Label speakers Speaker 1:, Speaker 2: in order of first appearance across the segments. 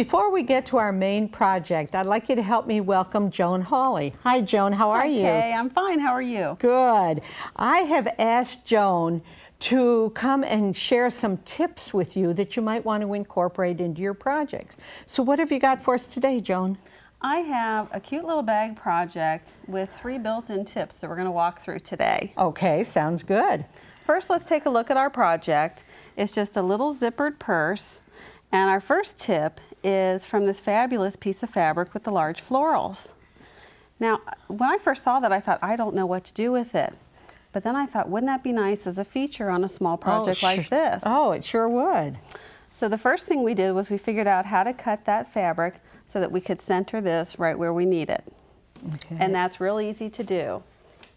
Speaker 1: Before we get to our main project, I'd like you to help me welcome Joan Hawley. Hi, Joan. How are you?
Speaker 2: Hi, Kaye. I'm fine. How are you?
Speaker 1: Good. I have asked Joan to come and share some tips with you that you might want to incorporate into your projects. So what have you got for us today, Joan?
Speaker 2: I have a cute little bag project with 3 built-in tips that we're going to walk through today.
Speaker 1: Okay, sounds good.
Speaker 2: First, let's take a look at our project. It's just a little zippered purse. And our first tip is from this fabulous piece of fabric with the large florals. Now, when I first saw that, I thought, I don't know what to do with it. But then I thought, wouldn't that be nice as a feature on a small project like this?
Speaker 1: Oh, it sure would.
Speaker 2: So the first thing we did was we figured out how to cut that fabric so that we could center this right where we need it.
Speaker 1: Okay.
Speaker 2: And that's real easy to do.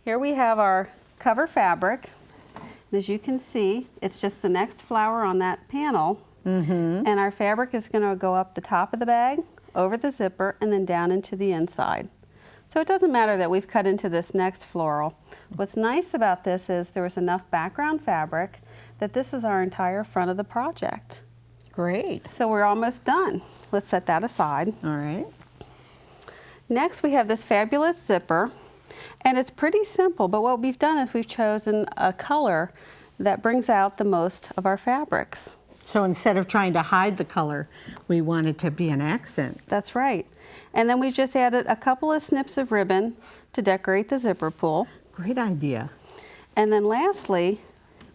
Speaker 2: Here we have our cover fabric. And as you can see, it's just the next flower on that panel. And our fabric is going to go up the top of the bag, over the zipper, and then down into the inside. So it doesn't matter that we've cut into this next floral. What's nice about this is there was enough background fabric that this is our entire front of the project.
Speaker 1: Great.
Speaker 2: So we're almost done. Let's set that aside.
Speaker 1: All right.
Speaker 2: Next we have this fabulous zipper, and it's pretty simple, but what we've done is we've chosen a color that brings out the most of our fabrics.
Speaker 1: So instead of trying to hide the color, we want it to be an accent.
Speaker 2: That's right. And then we've just added a couple of snips of ribbon to decorate the zipper pull.
Speaker 1: Great idea.
Speaker 2: And then lastly,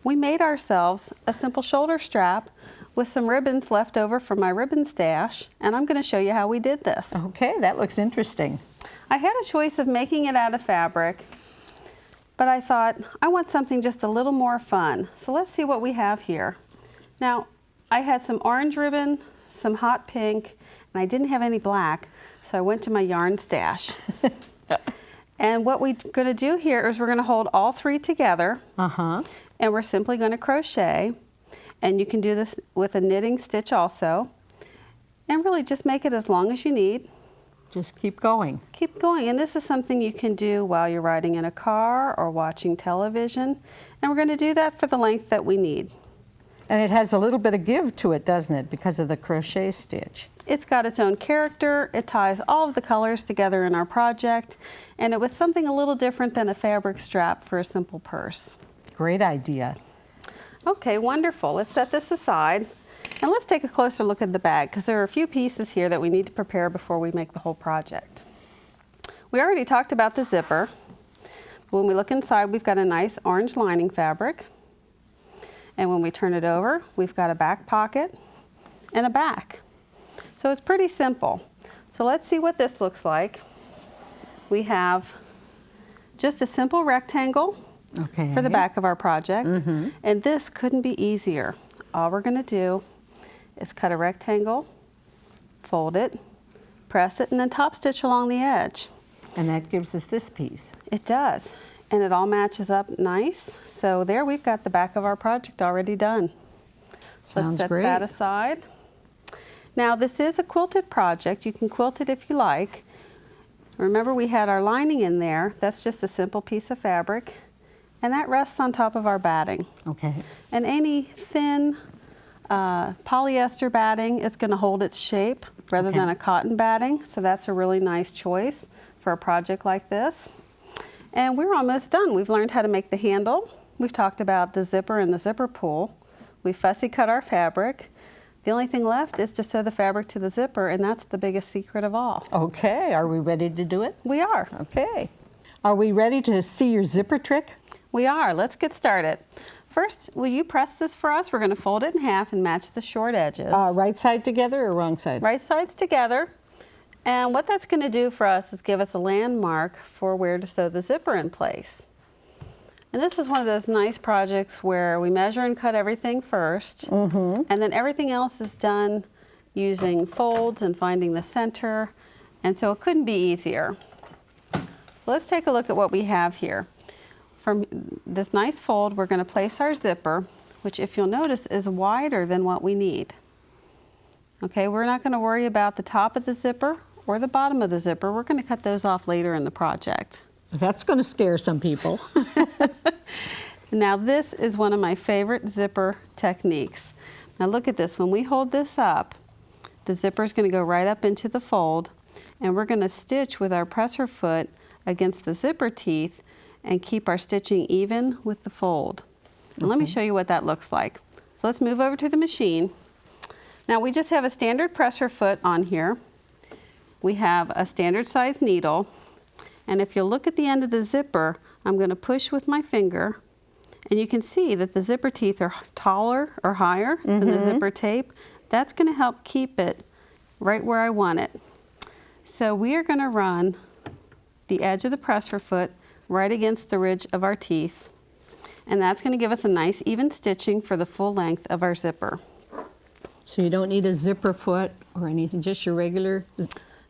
Speaker 2: we made ourselves a simple shoulder strap with some ribbons left over from my ribbon stash, and I'm going to show you how we did this.
Speaker 1: Okay, that looks interesting.
Speaker 2: I had a choice of making it out of fabric, but I thought I want something just a little more fun. So let's see what we have here. Now, I had some orange ribbon, some hot pink, and I didn't have any black, so I went to my yarn stash. And what we're going to do here is we're going to hold all 3 together, and we're simply going to crochet. And you can do this with a knitting stitch also, and really just make it as long as you need.
Speaker 1: Just keep going.
Speaker 2: Keep going, and this is something you can do while you're riding in a car or watching television, and we're going to do that for the length that we need.
Speaker 1: And it has a little bit of give to it, doesn't it, because of the crochet stitch?
Speaker 2: It's got its own character. It ties all of the colors together in our project, and it was something a little different than a fabric strap for a simple purse.
Speaker 1: Great idea.
Speaker 2: Okay, wonderful. Let's set this aside, and let's take a closer look at the bag, because there are a few pieces here that we need to prepare before we make the whole project. We already talked about the zipper. When we look inside, we've got a nice orange lining fabric. And when we turn it over, we've got a back pocket and a back. So it's pretty simple. So let's see what this looks like. We have just a simple rectangle for the back of our project. And this couldn't be easier. All we're going to do is cut a rectangle, fold it, press it, and then top stitch along the edge.
Speaker 1: And that gives us this piece.
Speaker 2: It does. And it all matches up nice. So there we've got the back of our project already done.
Speaker 1: Sounds
Speaker 2: Let's set
Speaker 1: great.
Speaker 2: that aside. Now this is a quilted project. You can quilt it if you like. Remember we had our lining in there. That's just a simple piece of fabric. And that rests on top of our batting.
Speaker 1: Okay.
Speaker 2: And any thin polyester batting is going to hold its shape rather than a cotton batting. So that's a really nice choice for a project like this. And we're almost done. We've learned how to make the handle. We've talked about the zipper and the zipper pull. We fussy cut our fabric. The only thing left is to sew the fabric to the zipper, and that's the biggest secret of all.
Speaker 1: Okay, are we ready to do it?
Speaker 2: We are.
Speaker 1: Okay. Are we ready to see your zipper trick?
Speaker 2: We are. Let's get started. First, will you press this for us? We're going to fold it in half and match the short edges.
Speaker 1: Right side together or wrong side?
Speaker 2: Right sides together. And what that's going to do for us is give us a landmark for where to sew the zipper in place. And this is one of those nice projects where we measure and cut everything first, and then everything else is done using folds and finding the center, and so it couldn't be easier. Let's take a look at what we have here. From this nice fold, we're going to place our zipper, which if you'll notice is wider than what we need. Okay, we're not going to worry about the top of the zipper or the bottom of the zipper. We're going to cut those off later in the project.
Speaker 1: That's going to scare some people.
Speaker 2: Now this is one of my favorite zipper techniques. Now look at this. When we hold this up, The zipper is going to go right up into the fold, and we're going to stitch with our presser foot against the zipper teeth and keep our stitching even with the fold. And let me show you what that looks like. So let's move over to the machine. Now we just have a standard presser foot on here. We have a standard size needle, and if you look at the end of the zipper, I'm going to push with my finger, and you can see that the zipper teeth are taller or higher than the zipper tape. That's going to help keep it right where I want it. So we are going to run the edge of the presser foot right against the ridge of our teeth, and that's going to give us a nice even stitching for the full length of our zipper.
Speaker 1: So you don't need a zipper foot or anything, just your regular.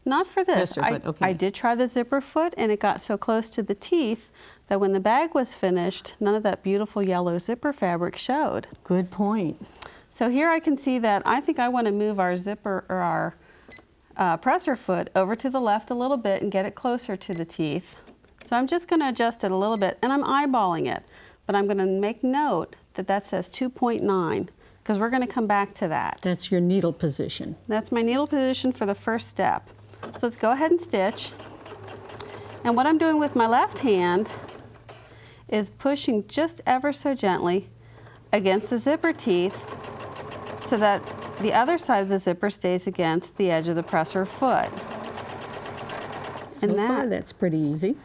Speaker 2: Not for this.
Speaker 1: Presser foot, okay.
Speaker 2: I did try the zipper foot, and it got so close to the teeth that when the bag was finished, none of that beautiful yellow zipper fabric showed.
Speaker 1: Good point.
Speaker 2: So here I can see that I think I want to move our zipper or our presser foot over to the left a little bit and get it closer to the teeth. So I'm just going to adjust it a little bit, and I'm eyeballing it, but I'm going to make note that that says 2.9 because we're going to come back to that.
Speaker 1: That's your needle position.
Speaker 2: That's my needle position for the first step. So let's go ahead and stitch. And what I'm doing with my left hand is pushing just ever so gently against the zipper teeth so that the other side of the zipper stays against the edge of the presser foot.
Speaker 1: So far, that's pretty easy.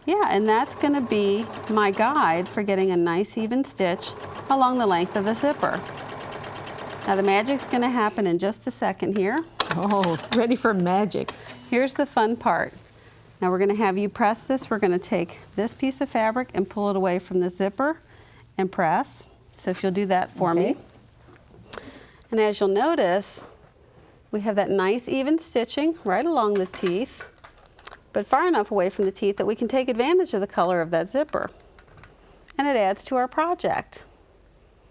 Speaker 2: Yeah, and that's going to be my guide for getting a nice even stitch along the length of the zipper. Now the magic's going to happen in just a second here.
Speaker 1: Oh, ready for magic.
Speaker 2: Here's the fun part. Now we're going to have you press this. We're going to take this piece of fabric and pull it away from the zipper and press. So if you'll do that for me. And as you'll notice, we have that nice even stitching right along the teeth, but far enough away from the teeth that we can take advantage of the color of that zipper. And it adds to our project.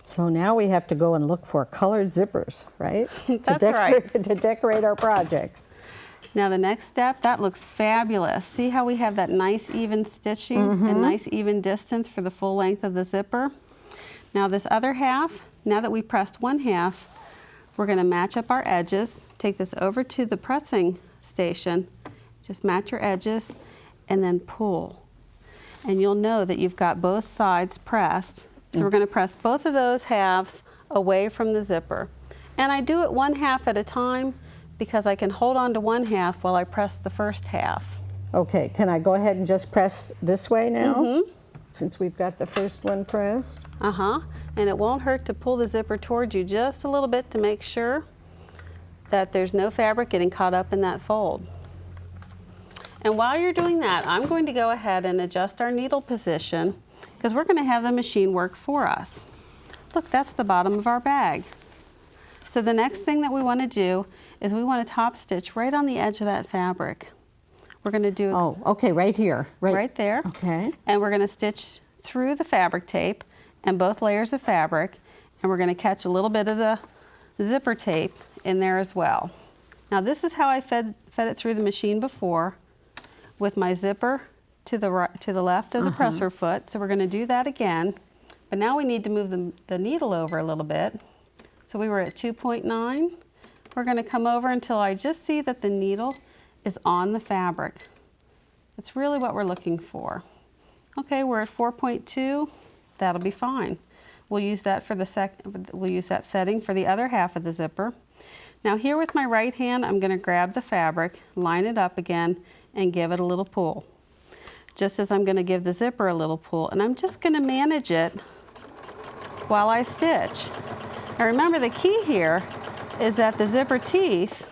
Speaker 1: So now we have to go and look for colored zippers, right?
Speaker 2: That's right.
Speaker 1: To decorate our projects.
Speaker 2: Now the next step, that looks fabulous. See how we have that nice even stitching and nice even distance for the full length of the zipper? Now this other half, now that we pressed one half, we're going to match up our edges. Take this over to the pressing station. Just match your edges and then pull. And you'll know that you've got both sides pressed. So we're going to press both of those halves away from the zipper. And I do it one half at a time because I can hold on to one half while I press the first half.
Speaker 1: Okay, can I go ahead and just press this way now? Since we've got the first one pressed.
Speaker 2: And it won't hurt to pull the zipper towards you just a little bit to make sure that there's no fabric getting caught up in that fold. And while you're doing that, I'm going to go ahead and adjust our needle position because we're going to have the machine work for us. Look, that's the bottom of our bag. So the next thing that we want to do is we want to top stitch right on the edge of that fabric. We're going to do
Speaker 1: Oh, okay, right here.
Speaker 2: right there.
Speaker 1: Okay.
Speaker 2: And we're going to stitch through the fabric tape and both layers of fabric, and we're going to catch a little bit of the zipper tape in there as well. Now this is how I fed it through the machine before, with my zipper to the right, to the left of the presser foot. So we're going to do that again, but now we need to move the needle over a little bit. So we were at 2.9. We're going to come over until I just see that the needle is on the fabric. That's really what we're looking for. Okay, we're at 4.2. That'll be fine. We'll use that for we'll use that setting for the other half of the zipper. Now here with my right hand, I'm going to grab the fabric, line it up again, and give it a little pull. Just as I'm going to give the zipper a little pull, and I'm just going to manage it while I stitch. Now remember, the key here is that the zipper teeth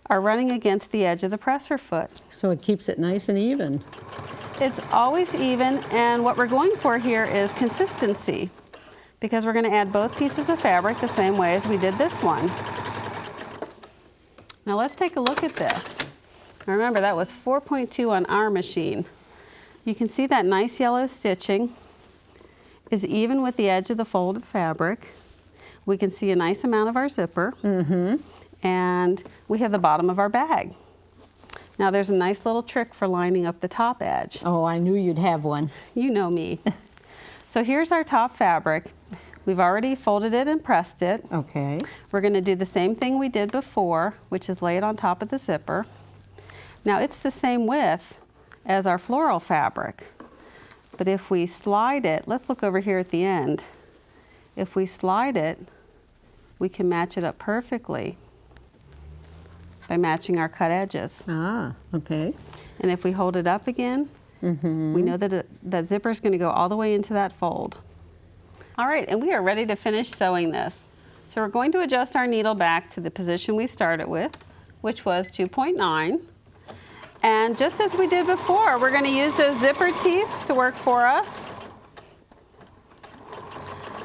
Speaker 2: are running against the edge of the presser foot.
Speaker 1: So it keeps it nice and even.
Speaker 2: It's always even, and what we're going for here is consistency, because we're going to add both pieces of fabric the same way as we did this one. Now let's take a look at this. Remember, that was 4.2 on our machine. You can see that nice yellow stitching is even with the edge of the folded fabric. We can see a nice amount of our zipper, and we have the bottom of our bag. Now there's a nice little trick for lining up the top edge.
Speaker 1: Oh, I knew you'd have one.
Speaker 2: You know me. So here's our top fabric. We've already folded it and pressed it.
Speaker 1: Okay.
Speaker 2: We're going to do the same thing we did before, which is lay it on top of the zipper. Now it's the same width as our floral fabric, but if we slide it, let's look over here at the end. If we slide it, we can match it up perfectly by matching our cut edges.
Speaker 1: Ah, okay.
Speaker 2: And if we hold it up again, we know that that zipper is going to go all the way into that fold. All right, and we are ready to finish sewing this. So we're going to adjust our needle back to the position we started with, which was 2.9. And just as we did before, we're going to use those zipper teeth to work for us.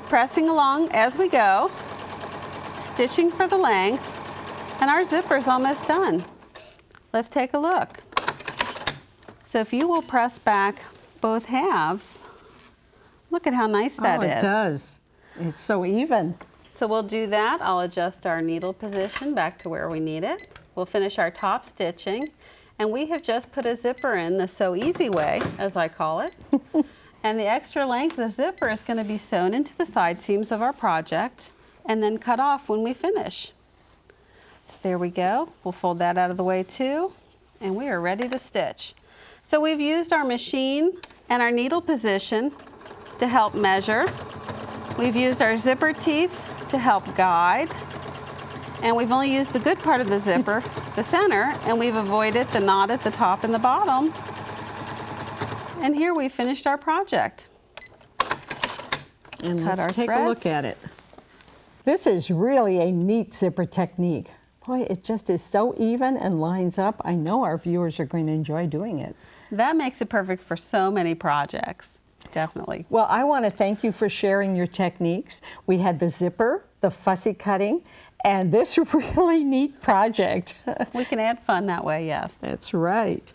Speaker 2: Pressing along as we go, stitching for the length, and our zipper's almost done. Let's take a look. So if you will press back both halves, look at how nice that is.
Speaker 1: Oh, it does. It's so even.
Speaker 2: So we'll do that. I'll adjust our needle position back to where we need it. We'll finish our top stitching. And we have just put a zipper in the Sew Easy way, as I call it. And the extra length of the zipper is going to be sewn into the side seams of our project and then cut off when we finish. So there we go. We'll fold that out of the way too. And we are ready to stitch. So we've used our machine and our needle position to help measure. We've used our zipper teeth to help guide. And we've only used the good part of the zipper, the center, and we've avoided the knot at the top and the bottom. And here we finished our project.
Speaker 1: And
Speaker 2: Cut our
Speaker 1: let's take a
Speaker 2: threads.
Speaker 1: look at it. This is really a neat zipper technique. Boy, it just is so even and lines up. I know our viewers are going to enjoy doing it.
Speaker 2: That makes it perfect for so many projects, definitely.
Speaker 1: Well, I want to thank you for sharing your techniques. We had the zipper, the fussy cutting, and this really neat project.
Speaker 2: We can add fun that way, yes.
Speaker 1: That's right.